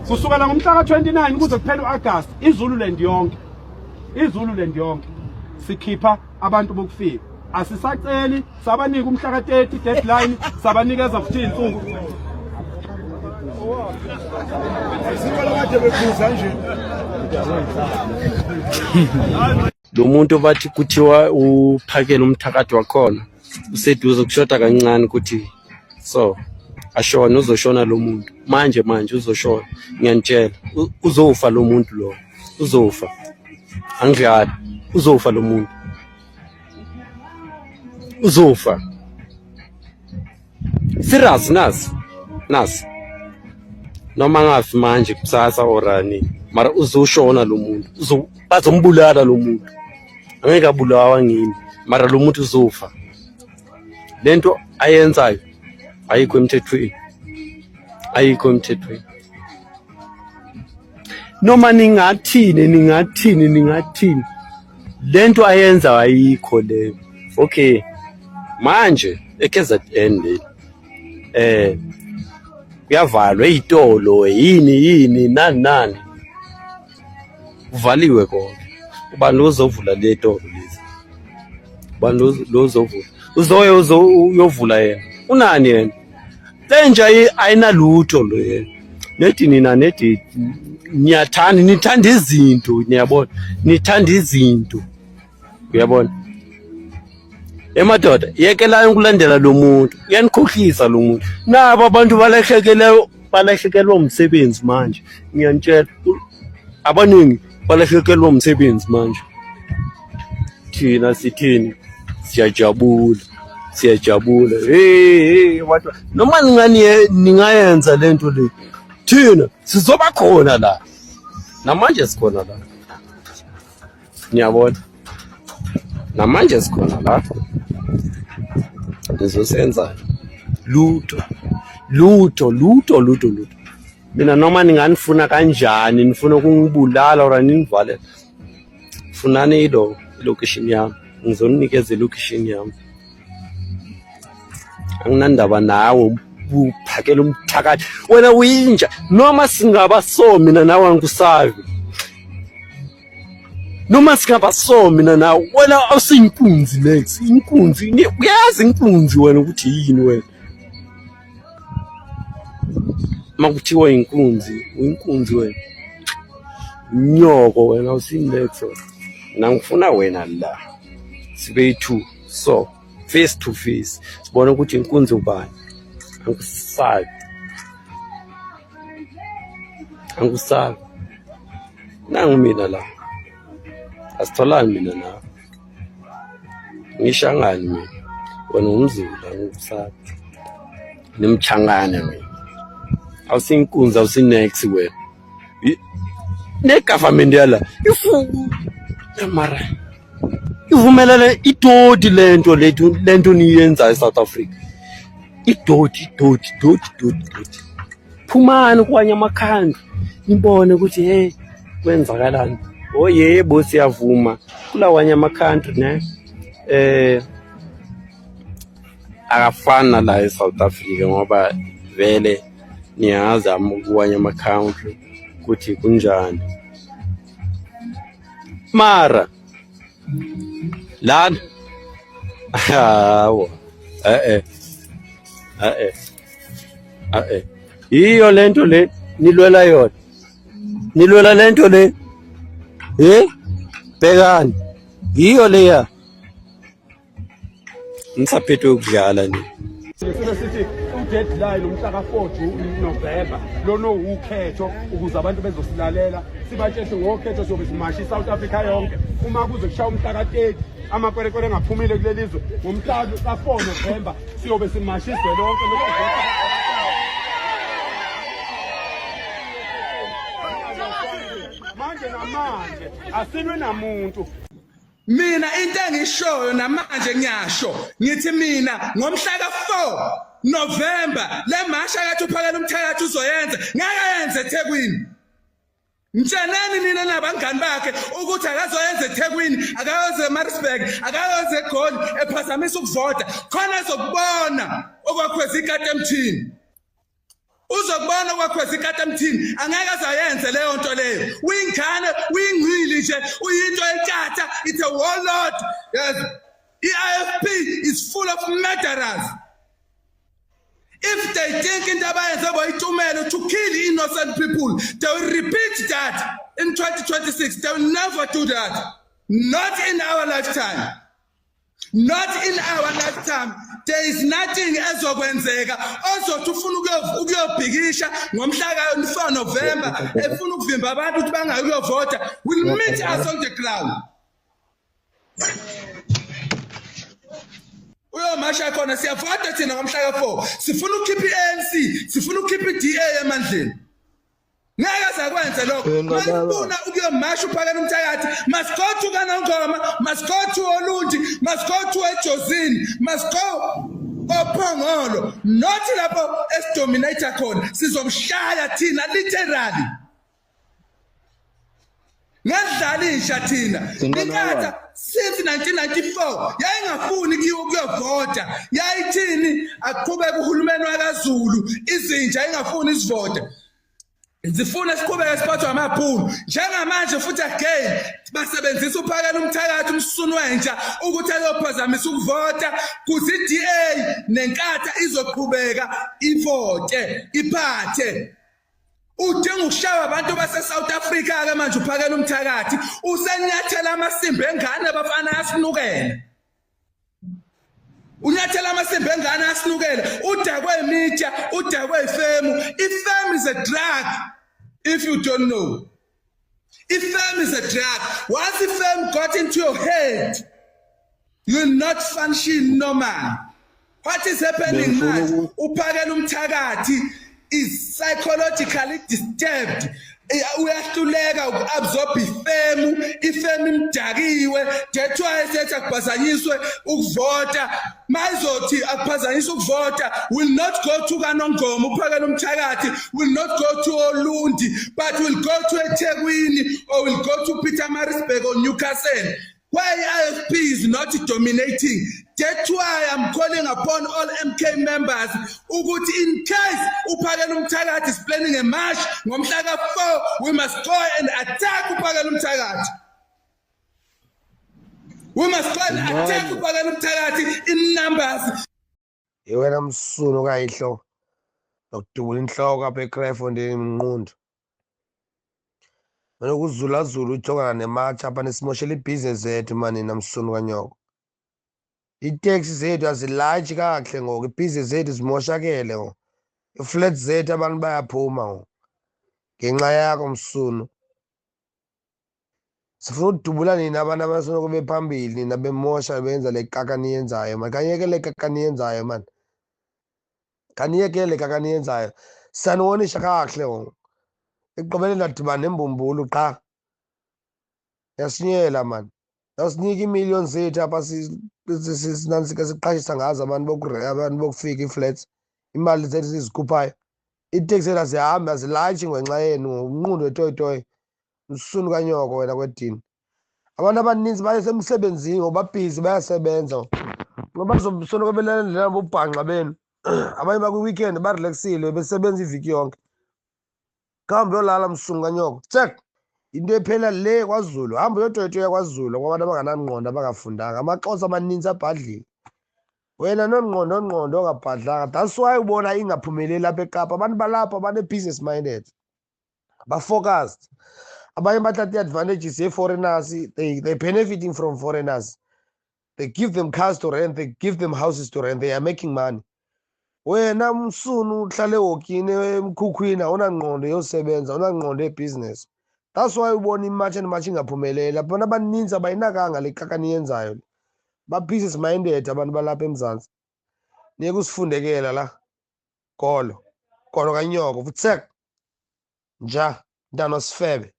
kusukela ngomhla ka-29 kuze kuphela u-August iZululand yonke sikhipha abantu bokufika. Asisaceli sabanika umhla ka-30 deadline sabanikeza futhi insuku. Lo muntu bathi kuthiwa uphakela umthakathi wakhona useduze kushoda kancane ukuthi so ashona uzoshona lo muntu manje uzoshona ngiyanitshela uzofa lo muntu lo uzofa angidlali uzofa lo muntu uzofa serious nasi noma ngafi manje kusasa orani mara uzoshona lo muntu bazombulala lo muntu angeke abulawa ngini mara lo muntu uzofa lento ayenzayo ayikho emthethweni noma ningathini lento ayenza ayikho le okay manje eKZN kuyavalwa izitolo yini nani uvaliwe konke ubani uzovula le tolo lezi ubani uzovula uyovula yena unani yena lenje ayinalutho lo yena nethi nina nethi nithanda izinto niyabona nithanda izinto uyabona emadoda yekela ukulandela lo muntu uyanikhohlisa lo muntu nabo abantu balahlekelwa umsebenzi manje ngiyanitshela abaningi balahlekelwa umsebenzi manje thina sithini siyajabula hey watu noma ningayenza lento le thina sizoba khona la namanje sikhona la niyabona namanje sikhona la nizosenza lutho mina noma ninganifuna kanjani nifuna ukungibulala or ninivale funani ilocation yami ngizonikeza ilocation yami anginandaba nawe uphakela umthakathi wena uyinja noma singabaso mina nawe angikusavi noma singabaso mina nawe wena awusiyinkunzi next inkunzi uyazi inkunzi wena ukuthi yini wena makuthiwa inkunzi wena nyoko wena awusinext nangifuna wena la sibe two so face to face sibona ukuthi inkunzi ubani angusabi nangu mina la asitholani mina nawe ngishangani mina wena umZulu angusabi nimchangane mina awusinkunzi awusinext wena ne-government yala mara ivumelele idodi lento niyenza eSouth Africa idodi phumani kwanye amakhandla nibone ukuthi hey kwenzakalani yebo siyavuma kulawanye amakhandla ne akafana la eSouth Africa ngoba vele niyazi kwanye amakhandla ukuthi kunjani mara lana hawo iyo lento le nilwela yona nilwela lento le bhekani iyo leya nisaphethe ukudlala ni sithi udeadline umhla ka-4 November lona ukhetho ukuze abantu bezosilalela sibatshele ngokhetho sobe simashi iSouth Africa yonke uma kuze kushaya umhla ka-30 amakwerekwere engaphumile kuleli zwe ngomhla ka-4 November siyobe simashiswe lonke manje asilwe namuntu mina into engishoyo namanje ngiyasho ngithi mina ngomhla ka-4 November le masha kathi uphakela umthakathi uzoyenza ngakayenze eThekwini mtsheneni nina nabangani bakhe ukuthi akazoyenza eThekwini akayoze eMaritzburg akayoze eGoli ephazamisa ukuvota khona ezokubona okwakhweza ikati emthini uzokubona kwakhweza ikatamthini angeke azayenze leyo nto leyo uyingane uyingcili nje uyinto enkatha it's a warlord yes IFP is full of murderers if they think into abayenze boyitumelo to kill innocent people they will repeat that in 2026 they will never do that not in our lifetime. Not in our lifetime. There is nothing ezokwenzeka ozothi ufuna ukuyobhikisha ngomhla ka-4 November efuna ukuvimba abantu ukuthi bangayovota will meet us on the ground. Uyomasha khona siyavota thina ngomhla ka-4 sifuna ukhipha i-ANC sifuna ukhipha i-DA emandleni. Ngeke sakwenze lokho masifuna ukuyomasha uphakela umthakathi must go to kaNongoma must go to Olundi must go to eJozini must go oPhongolo not lapho esidominator khona sizomshaya thina literally ngadlalisha thina inkatha since 1994 yayingafuni ukuyovota yayithini aqhubeka uhulumeni wakaZulu izinja yayingafuni isivota zifuna siqhubeke siphathwa amabhulu njengamanje futhi again basebenzisa uphakela umthakathi umsunu wentsha ukuthi ayophazamisa ukuvota kuthi iDA nenkatha izoqhubeka ivote iphathe udinga ukushaya abantu base South Africa ke manje uphakela umthakathi usenyathela amasimbi engane abafana yasinukela unyathela amasimbi engane yasinukela udakwe imitya udakwe ifemu ifemu is a drug. If you don't know, ifem is a drug. Once ifem got into your head, you will not function normal. What is happening now? Uphakela umthakathi is psychologically disturbed. Uyahluleka ukuabsorb ifemu imdakiwe that's why esethi akuphazanyiswe ukuvota mayizothi akuphazanyiswe ukuvota will not go to kaNongoma uphakela umthakathi will not go to Olundi but will go to eThekwini or will go to Pietermaritzburg or Newcastle why IFP is not dominating. That's why I'm calling upon all MK members ukuthi in case uphakela umthakathi is planning a march ngomhla ka-4 we must go and attack uphakela umthakathi. We must go and attack uphakela umthakathi in numbers. Yewena msunu kayihlo nokudubula inhloko apha eCrefondini Mnqundu. Mina ukuzula zulu ujongana nematch apha nesimoshela ibhizinesi yethu mani namsunu kanyoko. Itaxi zethu azilatshi kahle ngoku ibhizinesi zethu zimoshakele ngoku. Iflats zethu abantu bayaphuma ngoku. Ngenxa yakho msunu. Sifuna udubula nina abantu abasona kube phambili nina bemosha benza le kaka niyenzayo man. Kanyekele kaka niyenzayo man. Kaniyekele kaka niyenzayo. Sanwonisha kahle ngoku. Ekugqibeleni ladibana nembumbulu qha. Yasinyela man. Yasinika iimillions zethu apha sinantsika siqashisa ngazo abantu bokufika iflats. Imali zethu sizikhuphayo. Itaxi zethu zihamba azilatshi ngenxa yenu umnqundu etoyitoyi. Msunu kanyoko wena kwedini. Abantu abaninzi baye semsebenzini ngoba busy bayasebenza. Ngoba bazobusona kwabelana bobhanqa benu. Abanye bakwi-weekend barelaxile besebenza iviki yonke. Kambe yolala msunu kanyoko. Check. Into ephela le kwaZulu. Hamba uyotoyitoya kwaZulu kwabantu abanganangqondo abangafundanga. Amaxhosa amaninzi abhadlile. Wena nongqondo ongabhadlanga. That's why ubona ingaphumeleli apha eKapa. Abantu balapha bane-business minded. Ba-focused. Abanye bathatha advantages ye-foreigners. They benefiting from foreigners. They give them cars to rent. They give them houses to rent. They are making money. Wena msunu uhlale wokini emkhukhwini awunangqondo yosebenza awunangqondo yebusiness. That's why ubona imatch and match ingaphumeleli. Abantu abaninzi abayinakanga le kaka niyenzayo. Ba-business minded abantu balapha eMzantsi. Niyeke usifundekela la. Kolo kanyoko futsek. Nja, Ndano Sfebe.